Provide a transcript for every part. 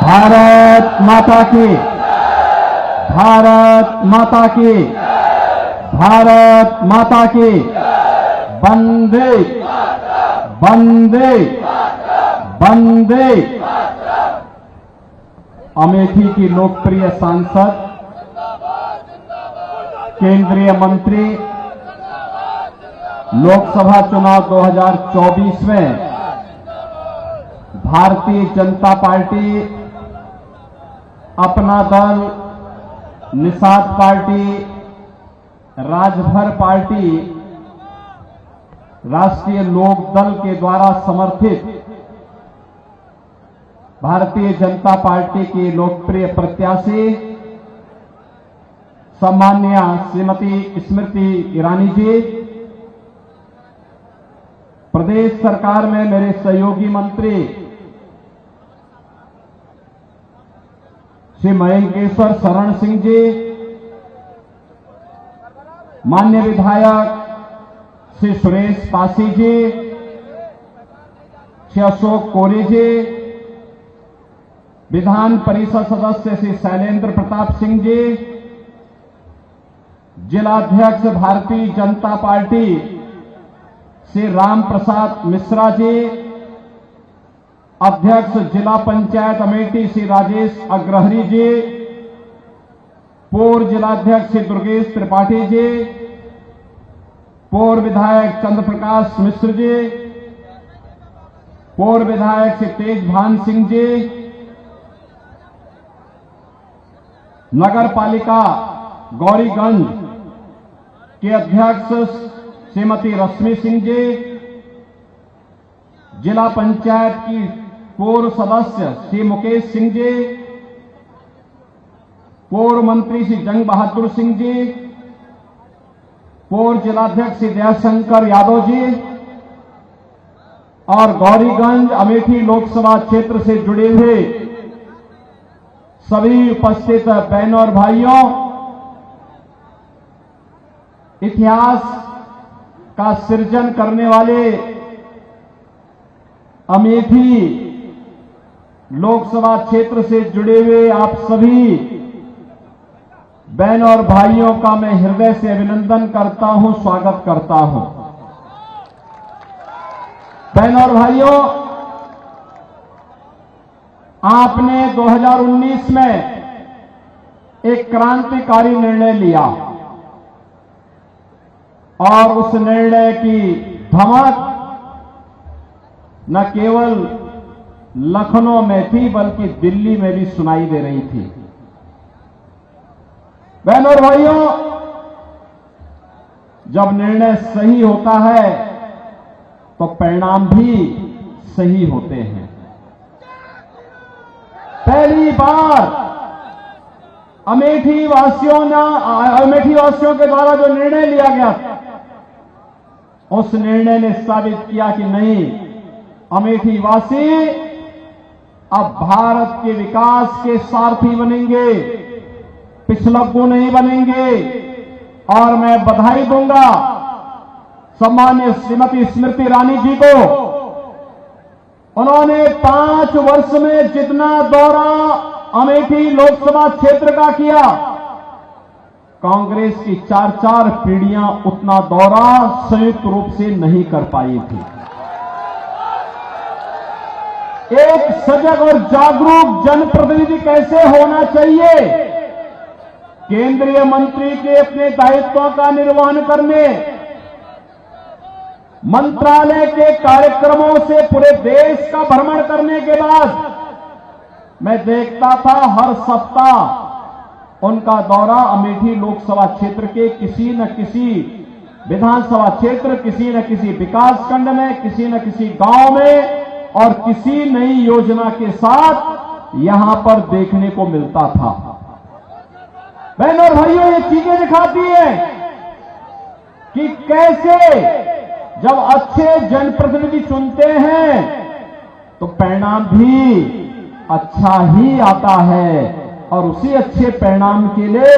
भारत माता की, भारत माता की, भारत माता की, वंदे वंदे वंदे। अमेठी की लोकप्रिय सांसद, केंद्रीय मंत्री, लोकसभा चुनाव 2024 में भारतीय जनता पार्टी, अपना दल, निषाद पार्टी, राजभर पार्टी, राष्ट्रीय लोक दल के द्वारा समर्थित भारतीय जनता पार्टी की लोकप्रिय प्रत्याशी सम्माननीय श्रीमती स्मृति ईरानी जी, प्रदेश सरकार में मेरे सहयोगी मंत्री श्री मयंकेश्वर शरण सिंह जी, माननीय विधायक श्री सुरेश पासी जी, श्री अशोक कोरे जी, विधान परिषद सदस्य श्री शैलेंद्र प्रताप सिंह जी, जिलाध्यक्ष भारतीय जनता पार्टी श्री राम प्रसाद मिश्रा जी, अध्यक्ष जिला पंचायत अमेठी श्री राजेश अग्रहरी जी, पूर्व जिलाध्यक्ष श्री दुर्गेश त्रिपाठी जी, पूर्व विधायक चंद्रप्रकाश मिश्र जी, पूर्व विधायक श्री तेजभान सिंह जी, नगर पालिका गौरीगंज के अध्यक्ष श्रीमती रश्मि सिंह जी, जिला पंचायत की पूर्व सदस्य श्री मुकेश सिंह जी, पूर्व मंत्री श्री जंग बहादुर सिंह जी, पूर्व जिलाध्यक्ष श्री दयाशंकर यादव जी और गौरीगंज अमेठी लोकसभा क्षेत्र से जुड़े हुए सभी उपस्थित बहनों और भाइयों, इतिहास का सृजन करने वाले अमेठी लोकसभा क्षेत्र से जुड़े हुए आप सभी बहनों और भाइयों का मैं हृदय से अभिनंदन करता हूं, स्वागत करता हूं। बहनों और भाइयों, आपने 2019 में एक क्रांतिकारी निर्णय लिया और उस निर्णय की धमक न केवल लखनऊ में थी बल्कि दिल्ली में भी सुनाई दे रही थी। बहनों और भाइयों, जब निर्णय सही होता है तो परिणाम भी सही होते हैं। पहली बार अमेठी वासियों के द्वारा जो निर्णय लिया गया था, उस निर्णय ने साबित किया कि नहीं, अमेठी वासी अब भारत के विकास के सारथी बनेंगे, पिछलग्गू नहीं बनेंगे। और मैं बधाई दूंगा सम्माननीय श्रीमती स्मृति ईरानी जी को। उन्होंने 5 वर्ष में जितना दौरा अमेठी लोकसभा क्षेत्र का किया, कांग्रेस की 4 पीढ़ियां उतना दौरा संयुक्त रूप से नहीं कर पाई थी। एक सजग और जागरूक जनप्रतिनिधि कैसे होना चाहिए, केंद्रीय मंत्री के अपने दायित्वों का निर्वहन करने, मंत्रालय के कार्यक्रमों से पूरे देश का भ्रमण करने के बाद मैं देखता था हर सप्ताह उनका दौरा अमेठी लोकसभा क्षेत्र के किसी न किसी विधानसभा क्षेत्र, किसी न किसी विकास खंड में, किसी न किसी गांव में और किसी नई योजना के साथ यहां पर देखने को मिलता था। बहनों और भाइयों, ये चीजें दिखाती है कि कैसे जब अच्छे जनप्रतिनिधि चुनते हैं तो परिणाम भी अच्छा ही आता है। और उसी अच्छे परिणाम के लिए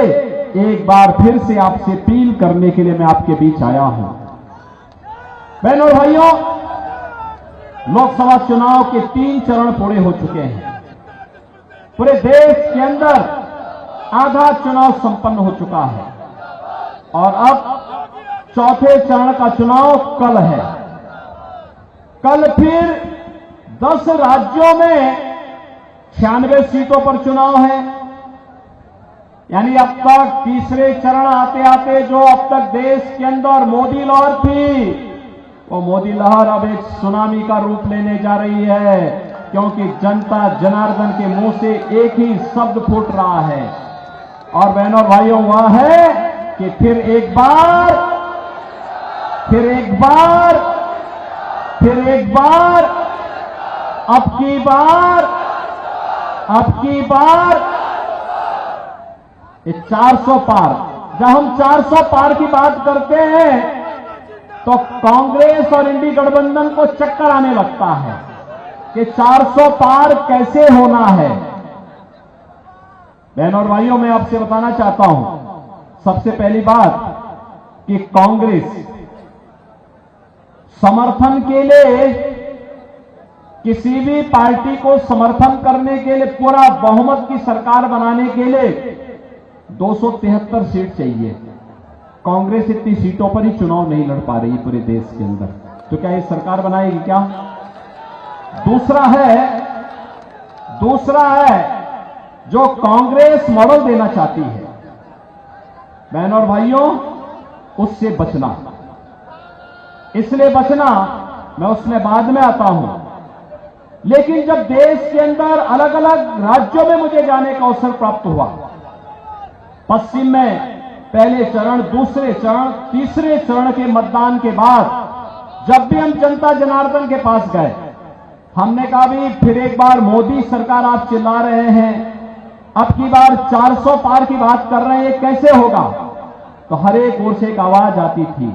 एक बार फिर से आपसे अपील करने के लिए मैं आपके बीच आया हूं। बहनों और भाइयों, लोकसभा चुनाव के 3 चरण पूरे हो चुके हैं। पूरे देश के अंदर आधा चुनाव संपन्न हो चुका है और अब चौथे चरण का चुनाव कल है। कल फिर 10 राज्यों में 96 सीटों पर चुनाव है। यानी अब तक तीसरे चरण आते आते जो अब तक देश के अंदर मोदी लहर थी, वो मोदी लहर अब एक सुनामी का रूप लेने जा रही है, क्योंकि जनता जनार्दन के मुंह से एक ही शब्द फूट रहा है। और बहनों और भाइयों, वह है कि फिर एक बार अब की बार ये 400 पार। जब हम 400 पार की बात करते हैं तो कांग्रेस और इंडी गठबंधन को चक्कर आने लगता है कि 400 पार कैसे होना है। बहनों और भाइयों, मैं आपसे बताना चाहता हूं, सबसे पहली बात कि कांग्रेस समर्थन के लिए, किसी भी पार्टी को समर्थन करने के लिए, पूरा बहुमत की सरकार बनाने के लिए 273 सीट चाहिए। कांग्रेस इतनी सीटों पर ही चुनाव नहीं लड़ पा रही पूरे देश के अंदर, तो क्या ये सरकार बनाएगी क्या? दूसरा है जो कांग्रेस मॉडल देना चाहती है, बहनों और भाइयों, उससे बचना। इसलिए बचना, मैं उसमें बाद में आता हूं। लेकिन जब देश के अंदर अलग अलग राज्यों में मुझे जाने का अवसर प्राप्त हुआ, पश्चिम में पहले चरण, दूसरे चरण, तीसरे चरण के मतदान के बाद जब भी हम जनता जनार्दन के पास गए, हमने कहा भी फिर एक बार मोदी सरकार आप चिल्ला रहे हैं, अब की बार 400 पार की बात कर रहे हैं, कैसे होगा? तो हर एक ओर से एक आवाज आती थी,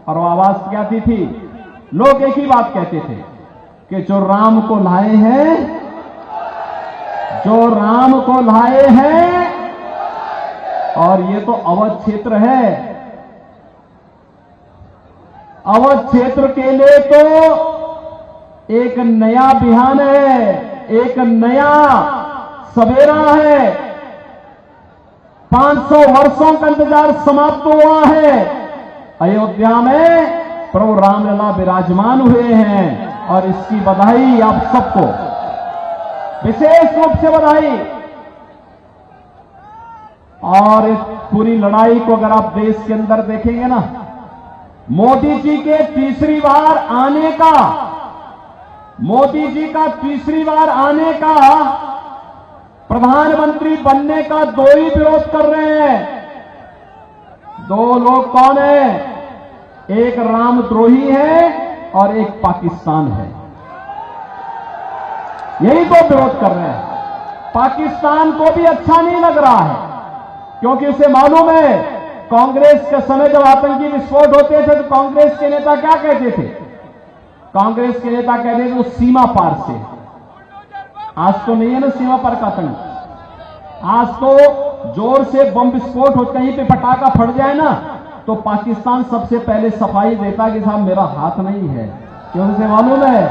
और वो आवाज क्या आती थी? लोग एक ही बात कहते थे कि जो राम को लाए हैं, और ये तो अवध क्षेत्र है, अवध क्षेत्र के लिए तो एक नया बिहान है, एक नया सवेरा है। 500 वर्षों का इंतजार समाप्त हुआ है। अयोध्या में प्रभु रामलला विराजमान हुए हैं, और इसकी बधाई आप सबको, विशेष रूप से बधाई। और इस पूरी लड़ाई को अगर आप देश के अंदर देखेंगे ना, मोदी जी का तीसरी बार आने का, प्रधानमंत्री बनने का दो ही विरोध कर रहे हैं। दो लोग कौन है? एक रामद्रोही है और एक पाकिस्तान है। यही दो विरोध कर रहे हैं। पाकिस्तान को भी अच्छा नहीं लग रहा है, क्योंकि उसे मालूम है कांग्रेस के समय जब आतंकी विस्फोट होते थे तो कांग्रेस के नेता क्या कहते थे? कांग्रेस के नेता कहते थे वो सीमा पार से। आज तो नहीं है ना सीमा पार का आतंक। आज तो जोर से बम विस्फोट हो, कहीं पे पटाखा फट जाए ना, तो पाकिस्तान सबसे पहले सफाई देता कि साहब मेरा हाथ नहीं है, क्योंकि उसे मालूम है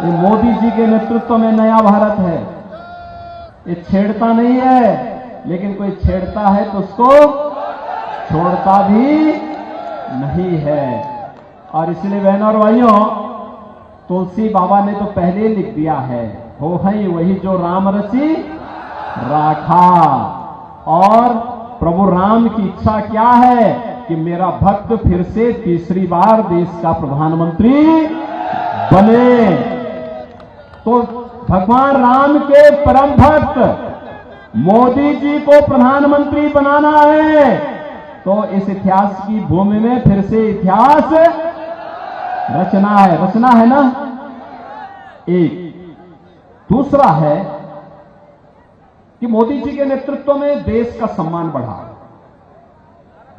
ये मोदी जी के नेतृत्व में नया भारत है, ये छेड़ता नहीं है। लेकिन कोई छेड़ता है तो उसको छोड़ता भी नहीं है। और इसलिए बहनों और भाइयों, तुलसी बाबा ने तो पहले लिख दिया है, हो है वही जो राम रची राखा। और प्रभु राम की इच्छा क्या है कि मेरा भक्त फिर से तीसरी बार देश का प्रधानमंत्री बने। तो भगवान राम के परम भक्त मोदी जी को प्रधानमंत्री बनाना है, तो इस इतिहास की भूमि में फिर से इतिहास रचना है ना। एक दूसरा है कि मोदी जी के नेतृत्व में देश का सम्मान बढ़ा,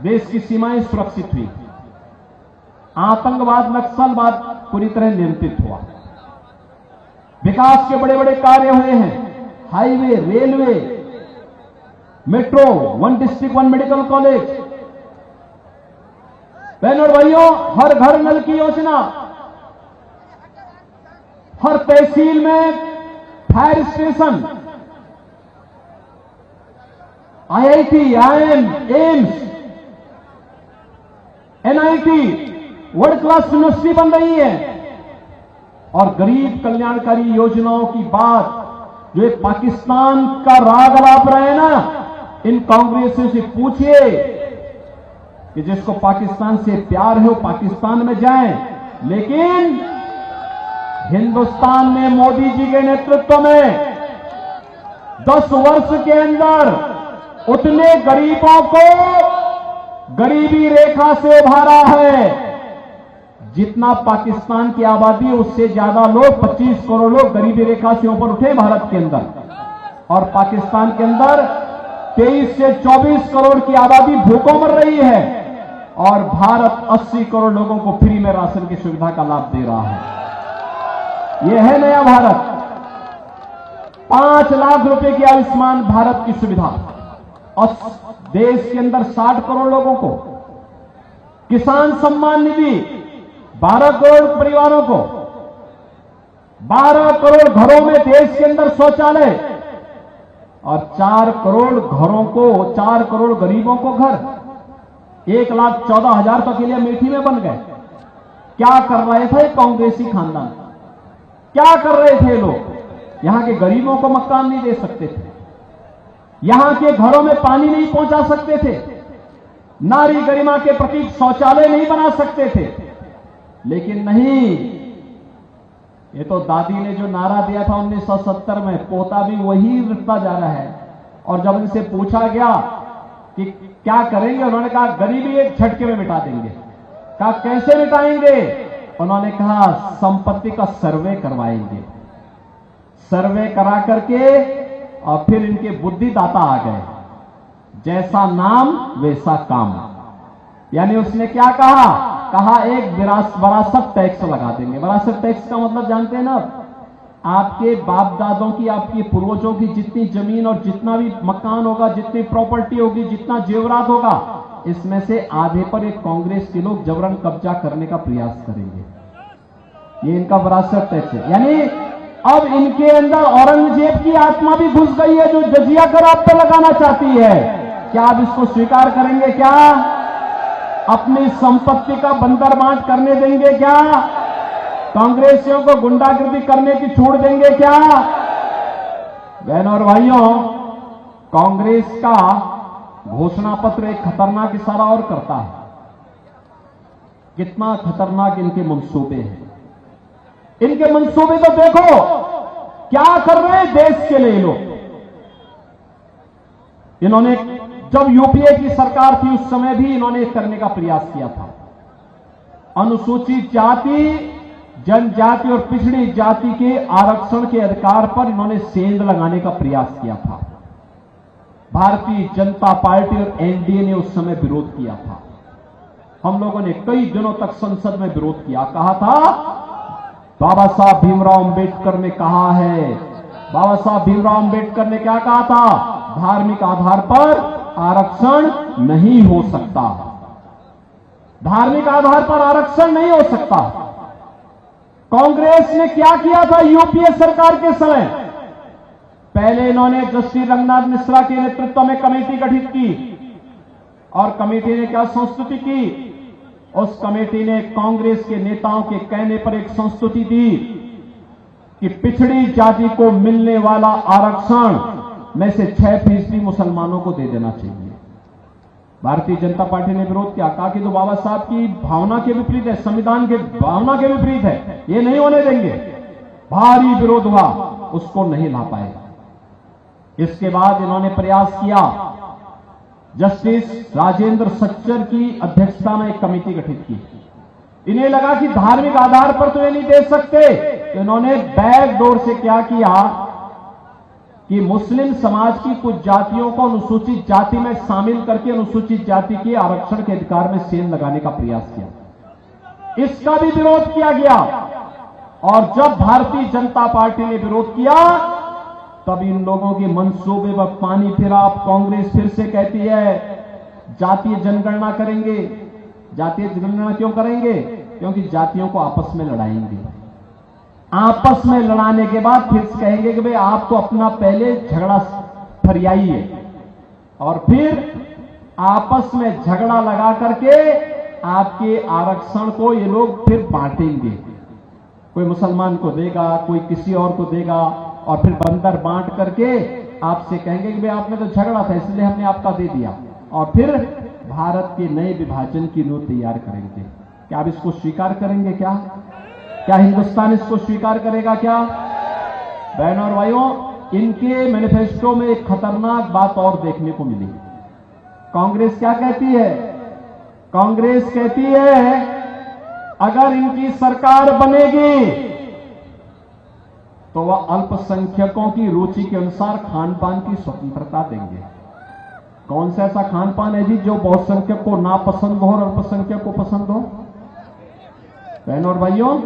देश की सीमाएं सुरक्षित हुई, आतंकवाद नक्सलवाद पूरी तरह नियंत्रित हुआ, विकास के बड़े बड़े कार्य हुए हैं, highway, railway, metro, 1 district 1 medical college. बहनों और भाइयों, हर घर नल की योजना, हर तहसील में fire station, IIT, IIM, AIIMS, NIT world class university बन रही है। और गरीब कल्याणकारी योजनाओं की बात जो ये पाकिस्तान का राग अलाप रहे हैं ना, इन कांग्रेसियों से पूछिए कि जिसको पाकिस्तान से प्यार है वो पाकिस्तान में जाए, लेकिन हिंदुस्तान में मोदी जी के नेतृत्व में 10 वर्ष के अंदर उतने गरीबों को गरीबी रेखा से उभारा है जितना पाकिस्तान की आबादी, उससे ज्यादा लोग, 25 करोड़ लोग गरीबी रेखा से ऊपर उठे भारत के अंदर। और पाकिस्तान के अंदर 23 से 24 करोड़ की आबादी भूखों मर रही है और भारत 80 करोड़ लोगों को फ्री में राशन की सुविधा का लाभ दे रहा है। यह है नया भारत। 5 लाख रुपए की आयुष्मान भारत की सुविधा और देश के अंदर 60 करोड़ लोगों को, किसान सम्मान निधि 12 करोड़ परिवारों को, 12 करोड़ घरों में देश के अंदर शौचालय और 4 करोड़ घरों को, 4 करोड़ गरीबों को घर, 1,14,000 तो अकेले अमेठी में बन गए। क्या कर रहे थे कांग्रेसी खानदान? क्या कर रहे थे लोग? यहां के गरीबों को मकान नहीं दे सकते थे, यहां के घरों में पानी नहीं पहुंचा सकते थे, नारी गरिमा के प्रतीक शौचालय नहीं बना सकते थे। लेकिन नहीं, ये तो दादी ने जो नारा दिया था 1970 में, पोता भी वही रटता जा रहा है। और जब इनसे पूछा गया कि क्या करेंगे, उन्होंने कहा गरीबी एक झटके में मिटा देंगे। कहा कैसे मिटाएंगे? उन्होंने कहा संपत्ति का सर्वे करवाएंगे। सर्वे करा करके और फिर इनके बुद्धिदाता आ गए, जैसा नाम वैसा काम। यानी उसने क्या कहा? कहा एक विरासत टैक्स लगा देंगे। विरासत टैक्स का मतलब जानते हैं ना? आपके बाप दादों की, आपके पूर्वजों की जितनी जमीन और जितना भी मकान होगा, जितनी प्रॉपर्टी होगी, जितना जेवरात होगा, इसमें से आधे पर एक कांग्रेस के लोग जबरन कब्जा करने का प्रयास करेंगे। ये इनका विरासत टैक्स है। यानी अब इनके अंदर औरंगजेब की आत्मा भी घुस गई है, जो जजिया कर आप पे लगाना चाहती है। क्या आप इसको स्वीकार करेंगे? क्या अपनी संपत्ति का बंदर बांट करने देंगे? क्या कांग्रेसियों को गुंडागर्दी करने की छूट देंगे? क्या बहनों और भाइयों, कांग्रेस का घोषणा पत्र एक खतरनाक इशारा और करता है। कितना खतरनाक इनके मंसूबे हैं। इनके मंसूबे तो देखो क्या कर रहे हैं देश के लिए लोग। इन्होंने जब यूपीए की सरकार थी उस समय भी इन्होंने करने का प्रयास किया था। अनुसूचित जाति, जनजाति और पिछड़ी जाति के आरक्षण के अधिकार पर इन्होंने सेंध लगाने का प्रयास किया था। भारतीय जनता पार्टी और एनडीए ने उस समय विरोध किया था। हम लोगों ने कई दिनों तक संसद में विरोध किया। कहा था बाबा साहब भीमराव अंबेडकर ने कहा है, बाबा साहब भीमराव अंबेडकर ने क्या कहा था? धार्मिक आधार पर आरक्षण नहीं हो सकता। धार्मिक आधार पर आरक्षण नहीं हो सकता। कांग्रेस ने क्या किया था यूपीए सरकार के समय? पहले इन्होंने जस्टिस रंगनाथ मिश्रा के नेतृत्व में कमेटी गठित की और कमेटी ने क्या संस्तुति की? उस कमेटी ने कांग्रेस के नेताओं के कहने पर एक संस्तुति दी कि पिछड़ी जाति को मिलने वाला आरक्षण में से 6% मुसलमानों को दे देना चाहिए। भारतीय जनता पार्टी ने विरोध किया, कहा कि तो बाबा साहब की भावना के विपरीत है, संविधान के भावना के विपरीत है, ये नहीं होने देंगे। भारी विरोध हुआ, उसको नहीं ला पाए। इसके बाद इन्होंने प्रयास किया, जस्टिस राजेंद्र सच्चर की अध्यक्षता में एक कमेटी गठित की। इन्हें लगा कि धार्मिक आधार पर तो ये नहीं दे सकते, तो इन्होंने बैकडोर से क्या किया कि मुस्लिम समाज की कुछ जातियों को अनुसूचित जाति में शामिल करके अनुसूचित जाति के आरक्षण के अधिकार में सेंध लगाने का प्रयास किया। इसका भी विरोध किया गया और जब भारतीय जनता पार्टी ने विरोध किया तब इन लोगों के मंसूबे पर पानी फिरा। कांग्रेस फिर से कहती है जातीय जनगणना करेंगे। जातीय जनगणना क्यों करेंगे? क्योंकि जातियों को आपस में लड़ाएंगे। आपस में लड़ाने के बाद फिर कहेंगे कि भाई आप तो अपना पहले झगड़ा फरियाइए, और फिर आपस में झगड़ा लगा करके आपके आरक्षण को ये लोग फिर बांटेंगे। कोई मुसलमान को देगा, कोई किसी और को देगा, और फिर बंदर बांट करके आपसे कहेंगे कि भाई आपने तो झगड़ा था इसलिए हमने आपका दे दिया, और फिर भारत के नए विभाजन की नींव तैयार करेंगे। क्या आप इसको स्वीकार करेंगे? क्या हिंदुस्तान इसको स्वीकार करेगा? क्या बहनों और भाइयों, इनके मैनिफेस्टो में एक खतरनाक बात और देखने को मिली। कांग्रेस क्या कहती है? कांग्रेस कहती है अगर इनकी सरकार बनेगी तो वह अल्पसंख्यकों की रुचि के अनुसार खान पान की स्वतंत्रता देंगे। कौन सा ऐसा खान पान है जी जो बहुसंख्यक को ना पसंद हो और अल्पसंख्यक को पसंद हो? बहनों और भाइयों,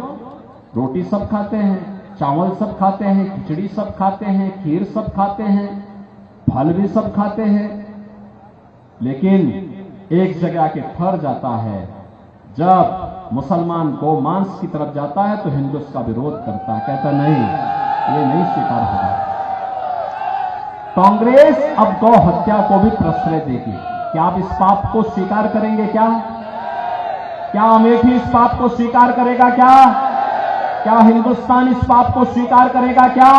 रोटी सब खाते हैं, चावल सब खाते हैं, खिचड़ी सब खाते हैं, खीर सब खाते हैं, फल भी सब खाते हैं, लेकिन एक जगह के ठहर जाता है। जब मुसलमान गौ मांस की तरफ जाता है तो हिंदू उसका विरोध करता है, कहता नहीं, ये नहीं स्वीकार होगा। कांग्रेस अब गौ हत्या को भी प्रश्रय देगी। क्या आप इस पाप को स्वीकार करेंगे? क्या अमेठी इस पाप को स्वीकार करेगा? क्या हिंदुस्तान इस पाप को स्वीकार करेगा? क्या